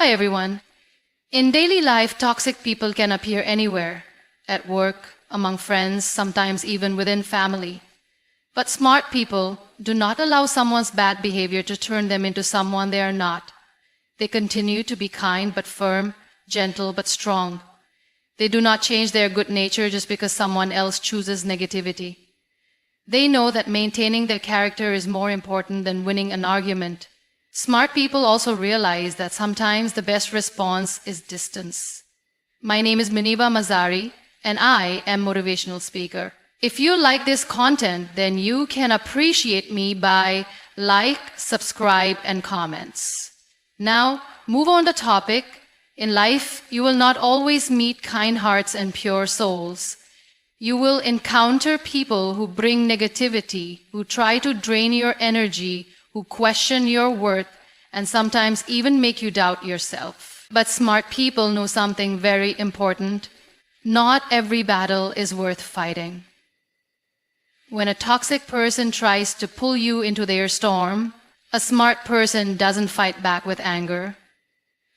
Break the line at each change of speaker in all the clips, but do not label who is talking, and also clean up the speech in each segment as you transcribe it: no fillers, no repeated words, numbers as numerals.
Hi everyone. In daily life, toxic people can appear anywhere, at work, among friends, sometimes even within family. But smart people do not allow someone's bad behavior to turn them into someone they are not. They continue to be kind but firm, gentle but strong. They do not change their good nature just because someone else chooses negativity. They know that maintaining their character is more important than winning an argument. Smart people also realize that sometimes the best response is distance. My name is Muniba Mazari, and I am motivational speaker. If you like this content, then you can appreciate me by like, subscribe, and comments. Now, move on to topic. In life, you will not always meet kind hearts and pure souls. You will encounter people who bring negativity, who try to drain your energy, who question your worth, and sometimes even make you doubt yourself. But smart people know something very important. Not every battle is worth fighting. When a toxic person tries to pull you into their storm, a smart person doesn't fight back with anger.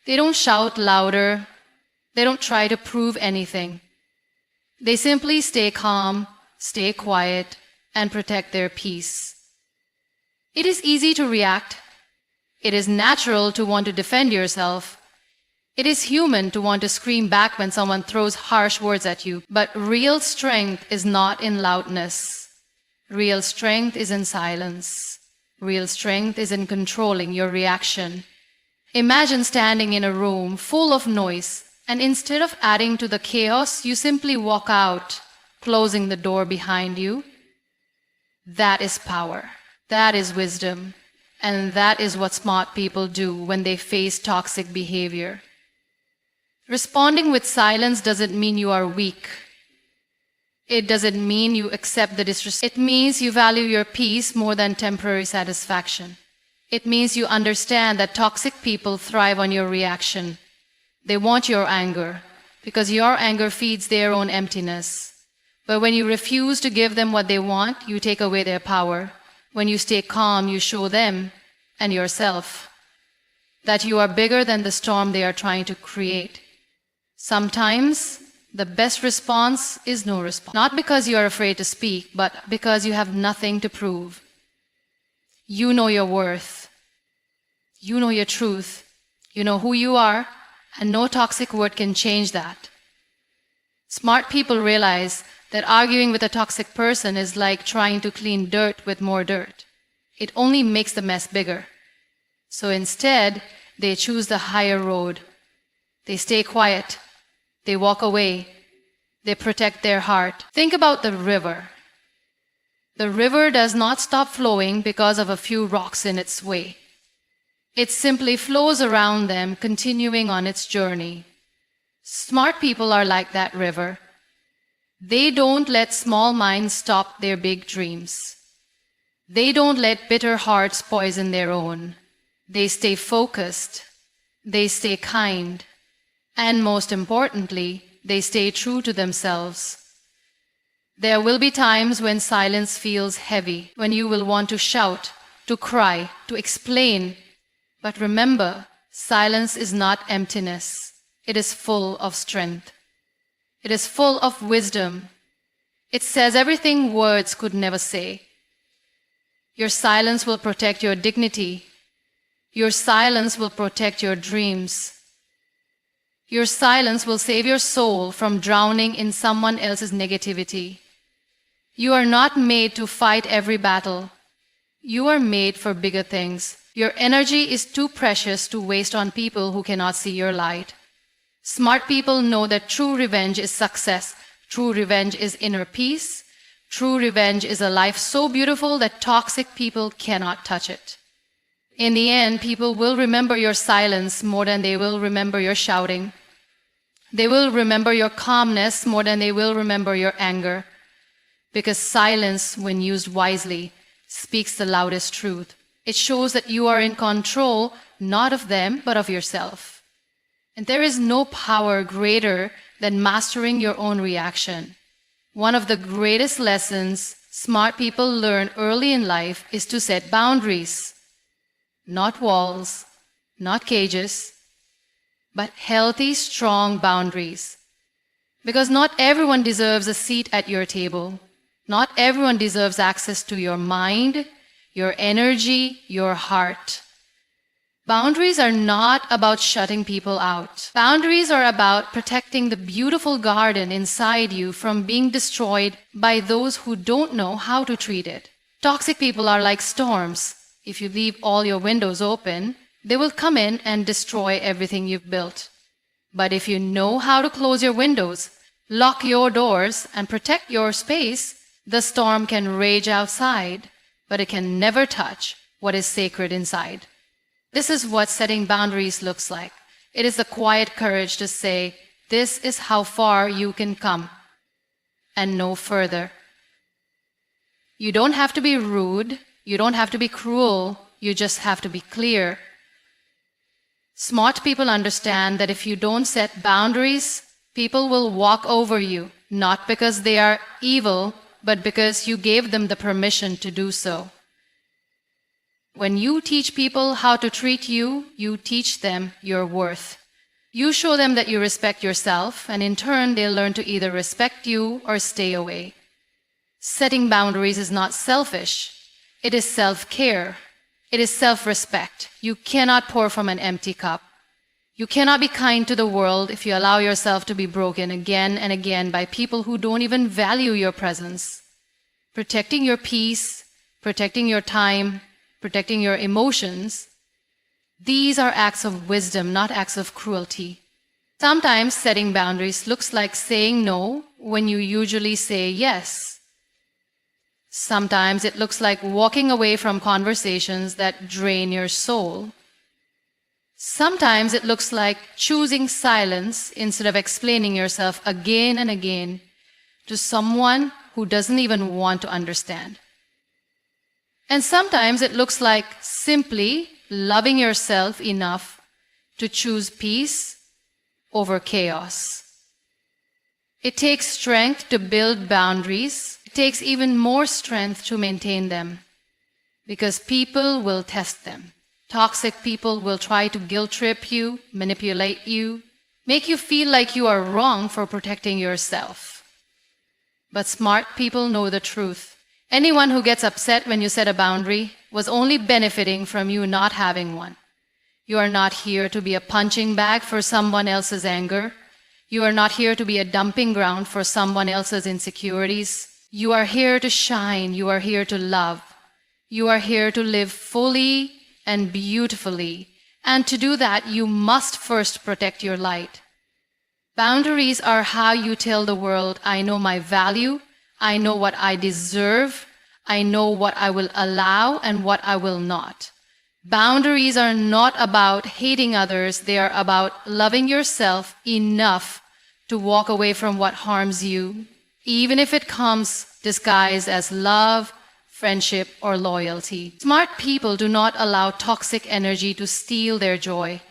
They don't shout louder. They don't try to prove anything. They simply stay calm, stay quiet, and protect their peace. It is easy to react. It is natural to want to defend yourself. It is human to want to scream back when someone throws harsh words at you. But real strength is not in loudness. Real strength is in silence. Real strength is in controlling your reaction. Imagine standing in a room full of noise, and instead of adding to the chaos, you simply walk out, closing the door behind you. That is power. That is wisdom. And that is what smart people do when they face toxic behavior. Responding with silence doesn't mean you are weak. It doesn't mean you accept the disrespect. It means you value your peace more than temporary satisfaction. It means you understand that toxic people thrive on your reaction. They want your anger because your anger feeds their own emptiness. But when you refuse to give them what they want, you take away their power. When you stay calm, you show them and yourself that you are bigger than the storm they are trying to create. Sometimes the best response is no response. Not because you are afraid to speak, but because you have nothing to prove. You know your worth. You know your truth. You know who you are, and no toxic word can change that. Smart people realize that arguing with a toxic person is like trying to clean dirt with more dirt. It only makes the mess bigger. So instead, they choose the higher road. They stay quiet. They walk away. They protect their heart. Think about the river. The river does not stop flowing because of a few rocks in its way. It simply flows around them, continuing on its journey. Smart people are like that river. They don't let small minds stop their big dreams. They don't let bitter hearts poison their own. They stay focused. They stay kind. And most importantly, they stay true to themselves. There will be times when silence feels heavy, when you will want to shout, to cry, to explain. But remember, silence is not emptiness. It is full of strength. It is full of wisdom. It says everything words could never say. Your silence will protect your dignity. Your silence will protect your dreams. Your silence will save your soul from drowning in someone else's negativity. You are not made to fight every battle. You are made for bigger things. Your energy is too precious to waste on people who cannot see your light. Smart people know that true revenge is success. True revenge is inner peace. True revenge is a life so beautiful that toxic people cannot touch it. In the end, people will remember your silence more than they will remember your shouting. They will remember your calmness more than they will remember your anger. Because silence, when used wisely, speaks the loudest truth. It shows that you are in control, not of them, but of yourself. And there is no power greater than mastering your own reaction. One of the greatest lessons smart people learn early in life is to set boundaries. Not walls, not cages. but healthy, strong boundaries. Because not everyone deserves a seat at your table. Not everyone deserves access to your mind, your energy, your heart. Boundaries are not about shutting people out. Boundaries are about protecting the beautiful garden inside you from being destroyed by those who don't know how to treat it. Toxic people are like storms. If you leave all your windows open, they will come in and destroy everything you've built. But if you know how to close your windows, lock your doors, and protect your space, the storm can rage outside, but it can never touch what is sacred inside. This is what setting boundaries looks like. It is the quiet courage to say, this is how far you can come, and no further. You don't have to be rude, you don't have to be cruel, you just have to be clear. Smart people understand that if you don't set boundaries, people will walk over you, not because they are evil, but because you gave them the permission to do so. When you teach people how to treat you, you teach them your worth. You show them that you respect yourself, and in turn, they'll learn to either respect you or stay away. Setting boundaries is not selfish. It is self-care. It is self-respect. You cannot pour from an empty cup. You cannot be kind to the world if you allow yourself to be broken again and again by people who don't even value your presence. Protecting your peace, protecting your time, protecting your emotions, these are acts of wisdom, not acts of cruelty. Sometimes setting boundaries looks like saying no when you usually say yes. Sometimes it looks like walking away from conversations that drain your soul. Sometimes it looks like choosing silence instead of explaining yourself again and again to someone who doesn't even want to understand. And sometimes it looks like simply loving yourself enough to choose peace over chaos. It takes strength to build boundaries. It takes even more strength to maintain them, because people will test them. Toxic people will try to guilt trip you, manipulate you, make you feel like you are wrong for protecting yourself. But smart people know the truth. Anyone who gets upset when you set a boundary was only benefiting from you not having one. You are not here to be a punching bag for someone else's anger. You are not here to be a dumping ground for someone else's insecurities. You are here to shine. You are here to love. You are here to live fully and beautifully. And to do that, you must first protect your light. Boundaries are how you tell the world, I know my value. I know what I deserve. I know what I will allow and what I will not. Boundaries are not about hating others. They are about loving yourself enough to walk away from what harms you, even if it comes disguised as love, friendship, or loyalty. Smart people do not allow toxic energy to steal their joy.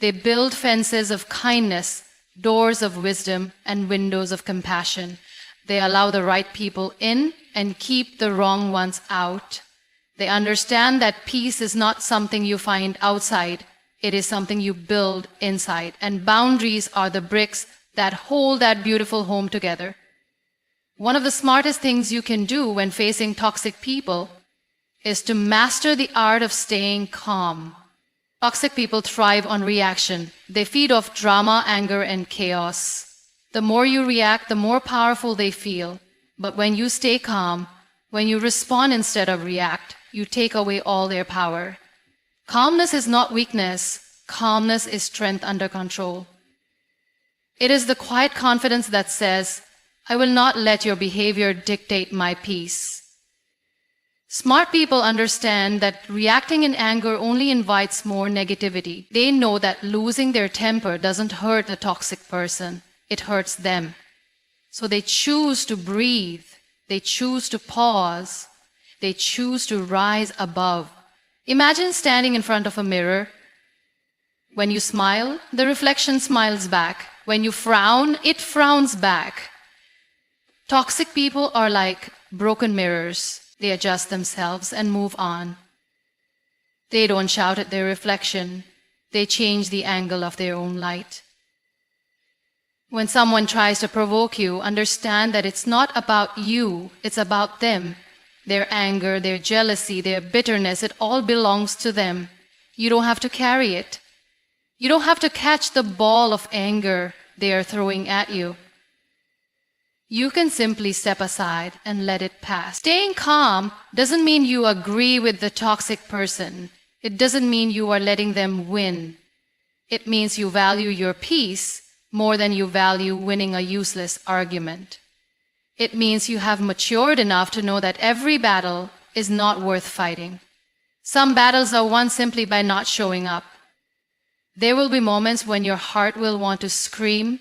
They build fences of kindness, doors of wisdom, and windows of compassion. They allow the right people in and keep the wrong ones out. They understand that peace is not something you find outside. It is something you build inside. And boundaries are the bricks that hold that beautiful home together. One of the smartest things you can do when facing toxic people is to master the art of staying calm. Toxic people thrive on reaction. They feed off drama, anger, and chaos. The more you react, the more powerful they feel. But when you stay calm, when you respond instead of react, you take away all their power. Calmness is not weakness. Calmness is strength under control. It is the quiet confidence that says, I will not let your behavior dictate my peace. Smart people understand that reacting in anger only invites more negativity. They know that losing their temper doesn't hurt the toxic person. It hurts them. So they choose to breathe. They choose to pause. They choose to rise above. Imagine standing in front of a mirror. When you smile, the reflection smiles back. When you frown, it frowns back. Toxic people are like broken mirrors. They adjust themselves and move on. They don't shout at their reflection. they change the angle of their own light. When someone tries to provoke you, understand that it's not about you, it's about them. Their anger, their jealousy, their bitterness, it all belongs to them. You don't have to carry it. You don't have to catch the ball of anger they are throwing at you. You can simply step aside and let it pass. Staying calm doesn't mean you agree with the toxic person. It doesn't mean you are letting them win. It means you value your peace more than you value winning a useless argument. It means you have matured enough to know that every battle is not worth fighting. Some battles are won simply by not showing up. There will be moments when your heart will want to scream,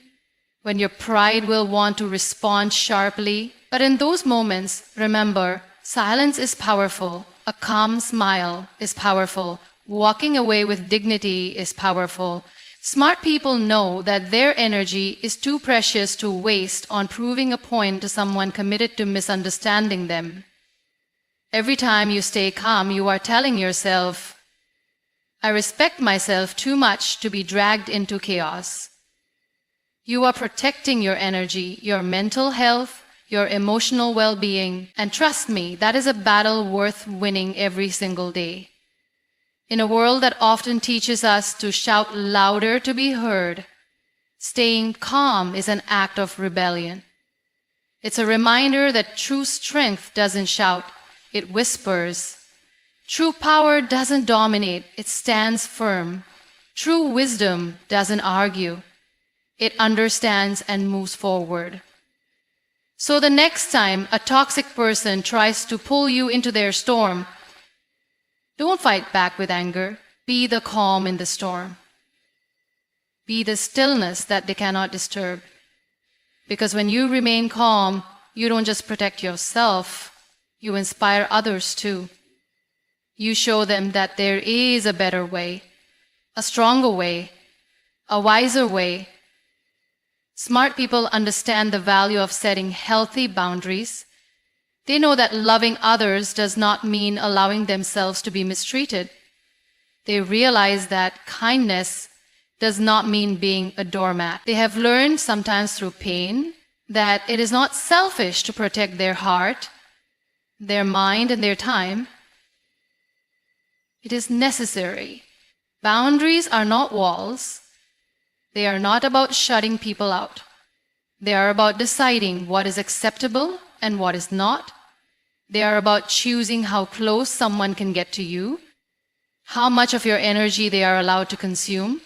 when your pride will want to respond sharply. But in those moments, remember, silence is powerful. A calm smile is powerful. Walking away with dignity is powerful. Smart people know that their energy is too precious to waste on proving a point to someone committed to misunderstanding them. Every time you stay calm, you are telling yourself, I respect myself too much to be dragged into chaos. You are protecting your energy, your mental health, your emotional well-being, and trust me, that is a battle worth winning every single day. In a world that often teaches us to shout louder to be heard, staying calm is an act of rebellion. It's a reminder that true strength doesn't shout, it whispers. True power doesn't dominate, it stands firm. True wisdom doesn't argue, it understands and moves forward. So the next time a toxic person tries to pull you into their storm, don't fight back with anger. Be the calm in the storm. Be the stillness that they cannot disturb. Because when you remain calm, you don't just protect yourself, you inspire others too. You show them that there is a better way, a stronger way, a wiser way. Smart people understand the value of setting healthy boundaries. They know that loving others does not mean allowing themselves to be mistreated. They realize that kindness does not mean being a doormat. They have learned, sometimes through pain, that it is not selfish to protect their heart, their mind, and their time. It is necessary. Boundaries are not walls. They are not about shutting people out. They are about deciding what is acceptable and what is not. They are about choosing how close someone can get to you, how much of your energy they are allowed to consume,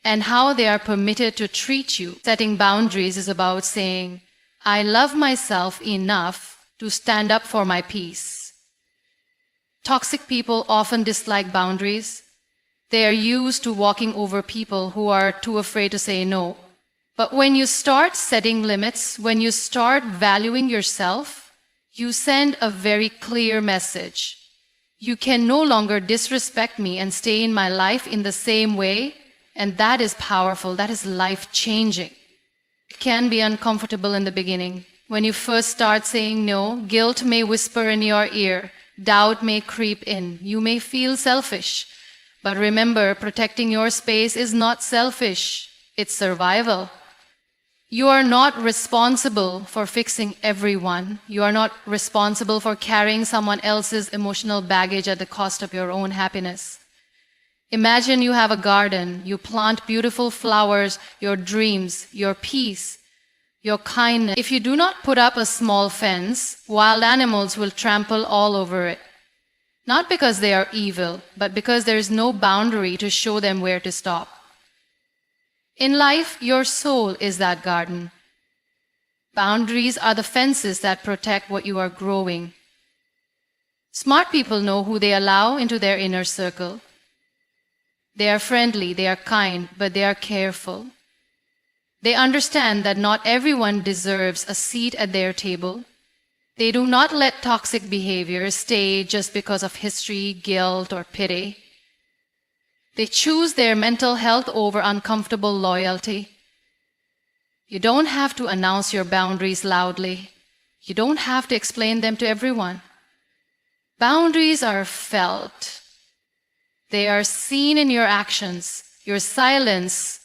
and how they are permitted to treat you. Setting boundaries is about saying, I love myself enough to stand up for my peace. Toxic people often dislike boundaries. They are used to walking over people who are too afraid to say no. But when you start setting limits, when you start valuing yourself, you send a very clear message. You can no longer disrespect me and stay in my life in the same way, and that is powerful, that is life-changing. It can be uncomfortable in the beginning. When you first start saying no, guilt may whisper in your ear, doubt may creep in, you may feel selfish. But remember, protecting your space is not selfish, it's survival. You are not responsible for fixing everyone. You are not responsible for carrying someone else's emotional baggage at the cost of your own happiness. Imagine you have a garden. You plant beautiful flowers, your dreams, your peace, your kindness. If you do not put up a small fence, wild animals will trample all over it. Not because they are evil, but because there is no boundary to show them where to stop. In life, your soul is that garden. Boundaries are the fences that protect what you are growing. Smart people know who they allow into their inner circle. They are friendly, they are kind, but they are careful. They understand that not everyone deserves a seat at their table. They do not let toxic behavior stay just because of history, guilt, or pity. They choose their mental health over uncomfortable loyalty. You don't have to announce your boundaries loudly. You don't have to explain them to everyone. Boundaries are felt. They are seen in your actions, your silence,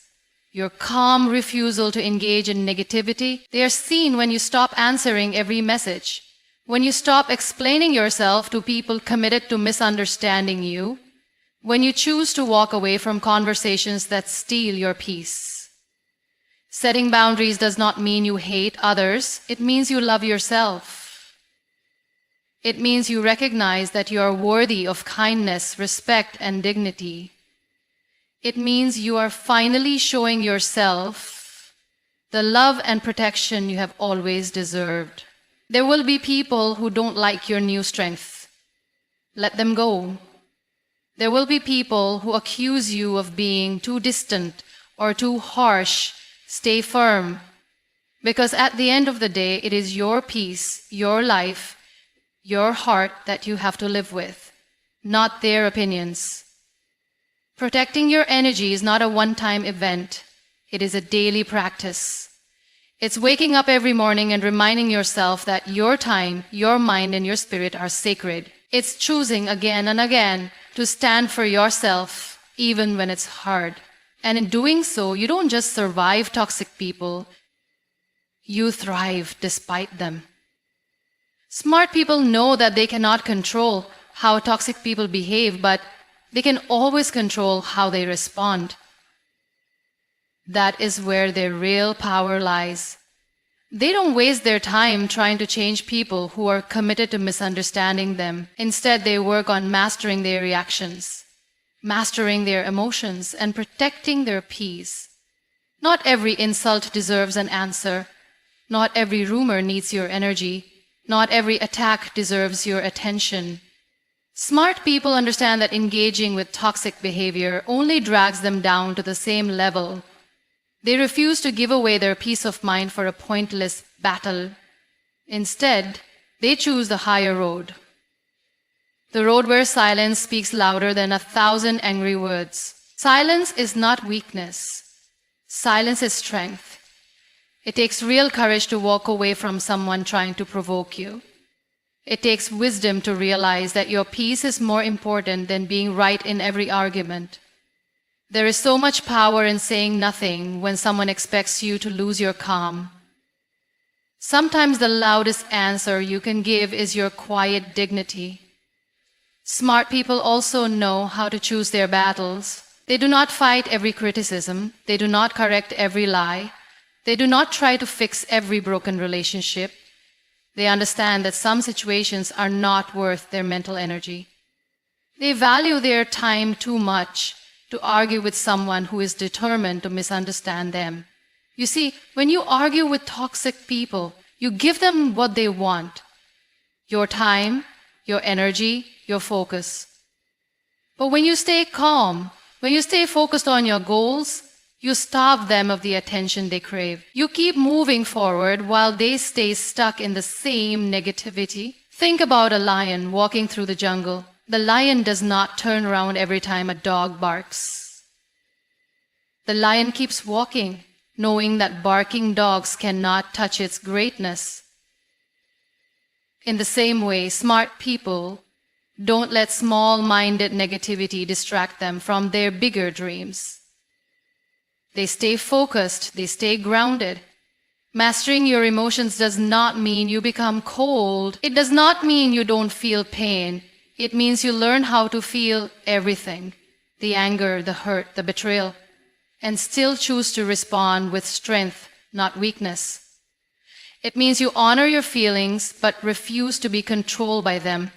your calm refusal to engage in negativity, they are seen when you stop answering every message, when you stop explaining yourself to people committed to misunderstanding you, when you choose to walk away from conversations that steal your peace. Setting boundaries does not mean you hate others, it means you love yourself. It means you recognize that you are worthy of kindness, respect, and dignity. It means you are finally showing yourself the love and protection you have always deserved. There will be people who don't like your new strength. Let them go. There will be people who accuse you of being too distant or too harsh. Stay firm, because at the end of the day, it is your peace, your life, your heart that you have to live with, not their opinions. Protecting your energy is not a one-time event. It is a daily practice. It's waking up every morning and reminding yourself that your time, your mind, and your spirit are sacred. It's choosing again and again to stand for yourself, even when it's hard. And in doing so, you don't just survive toxic people, you thrive despite them. Smart people know that they cannot control how toxic people behave, but they can always control how they respond. That is where their real power lies. They don't waste their time trying to change people who are committed to misunderstanding them. Instead, they work on mastering their reactions, mastering their emotions, and protecting their peace. Not every insult deserves an answer. Not every rumor needs your energy. Not every attack deserves your attention. Smart people understand that engaging with toxic behavior only drags them down to the same level. They refuse to give away their peace of mind for a pointless battle. Instead, they choose the higher road. The road where silence speaks louder than 1,000 angry words. Silence is not weakness. Silence is strength. It takes real courage to walk away from someone trying to provoke you. It takes wisdom to realize that your peace is more important than being right in every argument. There is so much power in saying nothing when someone expects you to lose your calm. Sometimes the loudest answer you can give is your quiet dignity. Smart people also know how to choose their battles. They do not fight every criticism. They do not correct every lie. They do not try to fix every broken relationship. They understand that some situations are not worth their mental energy. They value their time too much to argue with someone who is determined to misunderstand them. You see, when you argue with toxic people, you give them what they want: your time, your energy, your focus. But when you stay calm, when you stay focused on your goals, you starve them of the attention they crave. You keep moving forward while they stay stuck in the same negativity. Think about a lion walking through the jungle. The lion does not turn around every time a dog barks. The lion keeps walking, knowing that barking dogs cannot touch its greatness. In the same way, smart people don't let small-minded negativity distract them from their bigger dreams. They stay focused, they stay grounded. Mastering your emotions does not mean you become cold. It does not mean you don't feel pain. It means you learn how to feel everything: the anger, the hurt, the betrayal, and still choose to respond with strength, not weakness. It means you honor your feelings but refuse to be controlled by them.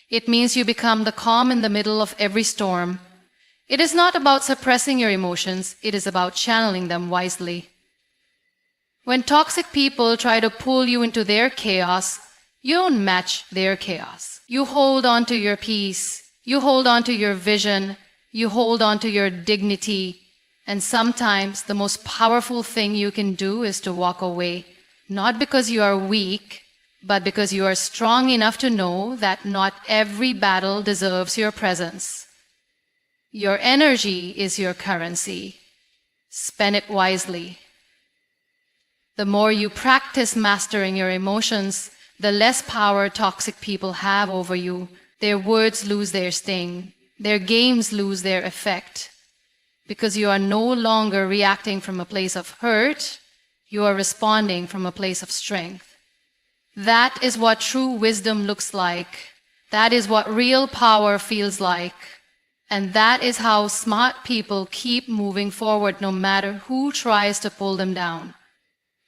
It means you become the calm in the middle of every storm. It is not about suppressing your emotions, it is about channeling them wisely. When toxic people try to pull you into their chaos, you don't match their chaos. You hold on to your peace, you hold on to your vision, you hold on to your dignity, and sometimes the most powerful thing you can do is to walk away, not because you are weak, but because you are strong enough to know that not every battle deserves your presence. Your energy is your currency. Spend it wisely. The more you practice mastering your emotions, the less power toxic people have over you. Their words lose their sting. Their games lose their effect. because you are no longer reacting from a place of hurt, you are responding from a place of strength. That is what true wisdom looks like. That is what real power feels like. And that is how smart people keep moving forward no matter who tries to pull them down.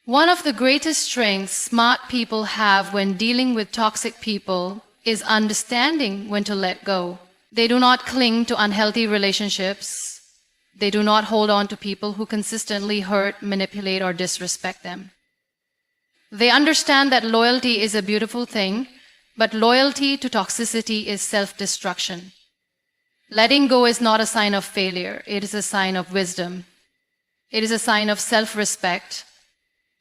One of the greatest strengths smart people have when dealing with toxic people is understanding when to let go. They do not cling to unhealthy relationships. They do not hold on to people who consistently hurt, manipulate, or disrespect them. They understand that loyalty is a beautiful thing, but loyalty to toxicity is self-destruction. Letting go is not a sign of failure. It is a sign of wisdom. It is a sign of self-respect.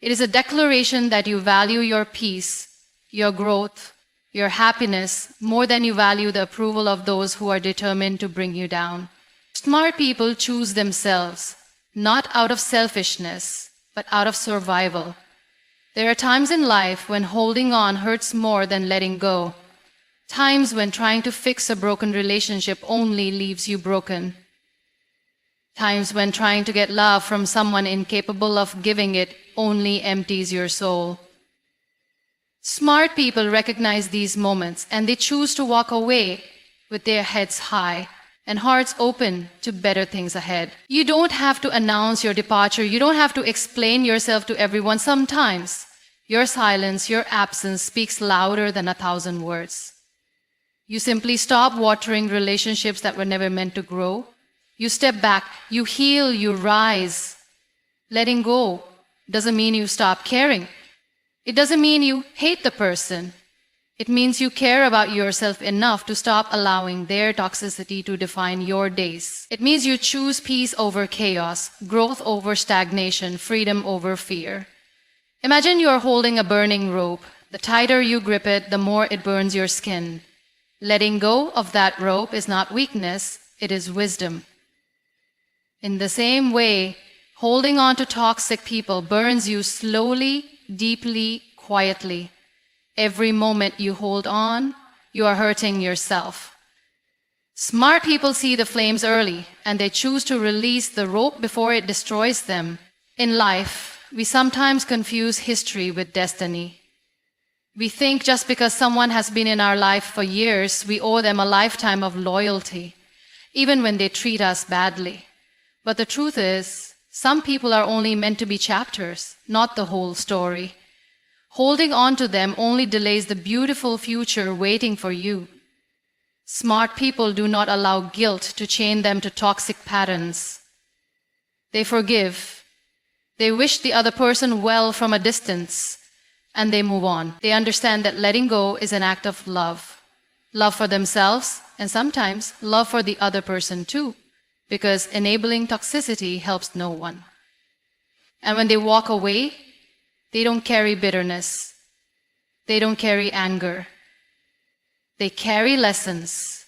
It is a declaration that you value your peace, your growth, your happiness more than you value the approval of those who are determined to bring you down. Smart people choose themselves, not out of selfishness, but out of survival. There are times in life when holding on hurts more than letting go. Times when trying to fix a broken relationship only leaves you broken. Times when trying to get love from someone incapable of giving it only empties your soul. Smart people recognize these moments and they choose to walk away with their heads high and hearts open to better things ahead. You don't have to announce your departure. You don't have to explain yourself to everyone. Sometimes your silence, your absence speaks louder than 1,000 words. You simply stop watering relationships that were never meant to grow. You step back, you heal, you rise. Letting go doesn't mean you stop caring. It doesn't mean you hate the person. It means you care about yourself enough to stop allowing their toxicity to define your days. It means you choose peace over chaos, growth over stagnation, freedom over fear. Imagine you are holding a burning rope. The tighter you grip it, the more it burns your skin. Letting go of that rope is not weakness, it is wisdom. In the same way, holding on to toxic people burns you slowly, deeply, quietly. Every moment you hold on, you are hurting yourself. Smart people see the flames early, and they choose to release the rope before it destroys them. In life, we sometimes confuse history with destiny. We think just because someone has been in our life for years, we owe them a lifetime of loyalty, even when they treat us badly. But the truth is, some people are only meant to be chapters, not the whole story. Holding on to them only delays the beautiful future waiting for you. Smart people do not allow guilt to chain them to toxic patterns. They forgive. They wish the other person well from a distance, and they move on. They understand that letting go is an act of love. Love for themselves, and sometimes love for the other person too, because enabling toxicity helps no one. And when they walk away, they don't carry bitterness. They don't carry anger. They carry lessons.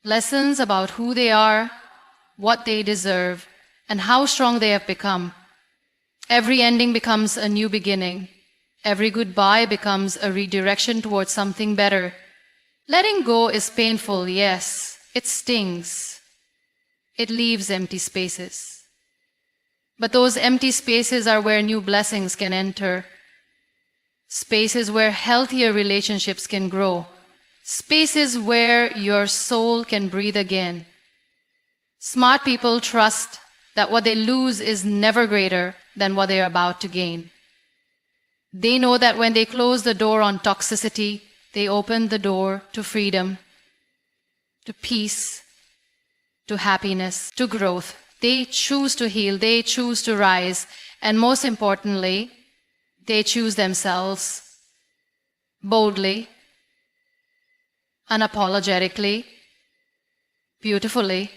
Lessons about who they are, what they deserve, and how strong they have become. Every ending becomes a new beginning. Every goodbye becomes a redirection towards something better. Letting go is painful, yes. It stings. It leaves empty spaces. But those empty spaces are where new blessings can enter. Spaces where healthier relationships can grow. Spaces where your soul can breathe again. Smart people trust that what they lose is never greater than what they are about to gain. They know that when they close the door on toxicity, they open the door to freedom, to peace, to happiness, to growth. They choose to heal, they choose to rise, and most importantly, they choose themselves boldly, unapologetically, beautifully.